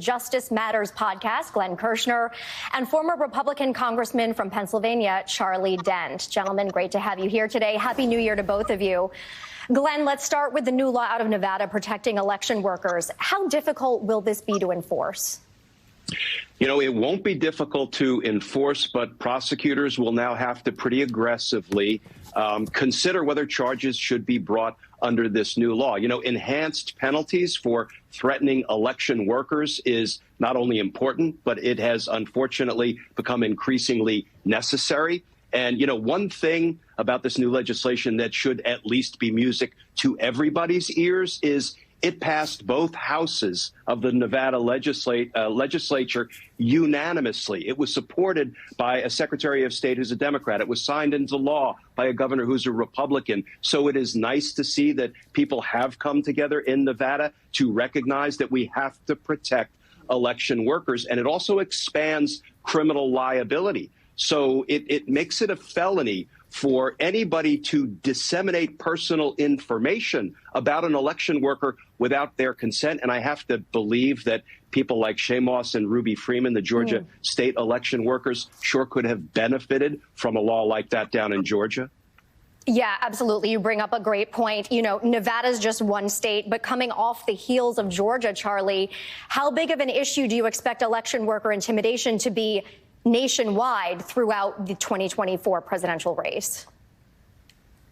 Justice Matters podcast, Glenn Kirshner, and former Republican Congressman from Pennsylvania, Charlie Dent. Gentlemen, great to have you here today. Happy New Year to both of you. Glenn, let's start with the new law out of Nevada protecting election workers. How difficult will this be to enforce? You know, it won't be difficult to enforce, but prosecutors will now have to pretty aggressively consider whether charges should be brought under this new law. You know, enhanced penalties for threatening election workers is not only important, but it has unfortunately become increasingly necessary. And, you know, one thing about this new legislation that should at least be music to everybody's ears is it passed both houses of the Nevada legislature unanimously. It was supported by a Secretary of State who's a Democrat. It was signed into law by a governor who's a Republican. So it is nice to see that people have come together in Nevada to recognize that we have to protect election workers. And it also expands criminal liability. So it makes it a felony for anybody to disseminate personal information about an election worker without their consent. And I have to believe that people like Shamos and Ruby Freeman, the Georgia state election workers, sure could have benefited from a law like that down in Georgia. Yeah, absolutely. You bring up a great point. You know, Nevada's just one state, but coming off the heels of Georgia, Charlie, how big of an issue do you expect election worker intimidation to be nationwide throughout the 2024 presidential race?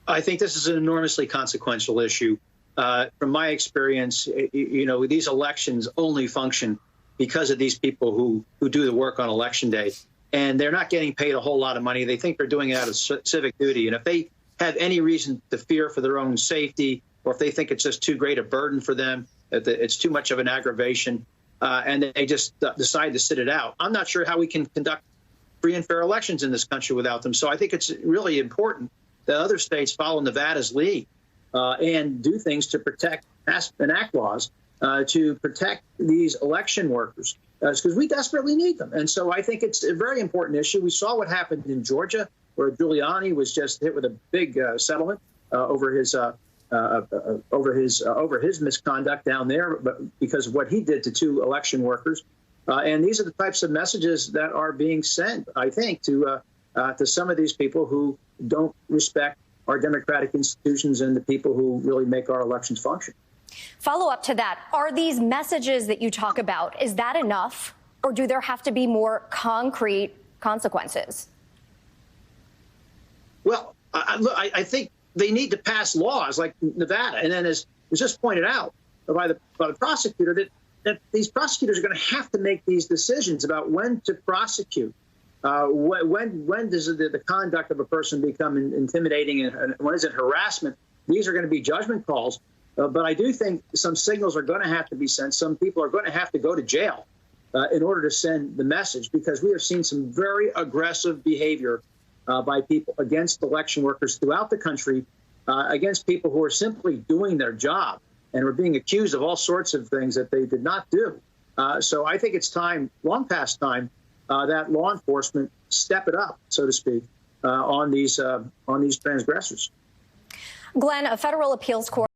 I think this is an enormously consequential issue. From my experience, you know, these elections only function because of these people who do the work on Election Day, and they're not getting paid a whole lot of money. They think they're doing it out of civic duty. And if they have any reason to fear for their own safety, or if they think it's just too great a burden for them, that it's too much of an aggravation, and they just decide to sit it out, I'm not sure how we can conduct free and fair elections in this country without them. So I think it's really important that other states follow Nevada's lead and do things to protect, enact laws to protect these election workers, because we desperately need them. And so I think it's a very important issue. We saw what happened in Georgia, where Giuliani was just hit with a big settlement over his misconduct down there, but because of what he did to two election workers. And these are the types of messages that are being sent, I think, to some of these people who don't respect our democratic institutions and the people who really make our elections function. Follow up to that. Are these messages that you talk about, is that enough, or do there have to be more concrete consequences? Well, I think they need to pass laws like Nevada. And then, as was just pointed out by the prosecutor, that these prosecutors are going to have to make these decisions about when to prosecute. When does the conduct of a person become intimidating, and when is it harassment? These are going to be judgment calls. But I do think some signals are going to have to be sent. Some people are going to have to go to jail in order to send the message, because we have seen some very aggressive behavior by people against election workers throughout the country, against people who are simply doing their job and are being accused of all sorts of things that they did not do. So I think it's time, long past time, that law enforcement step it up, so to speak, on these transgressors. Glenn, a federal appeals court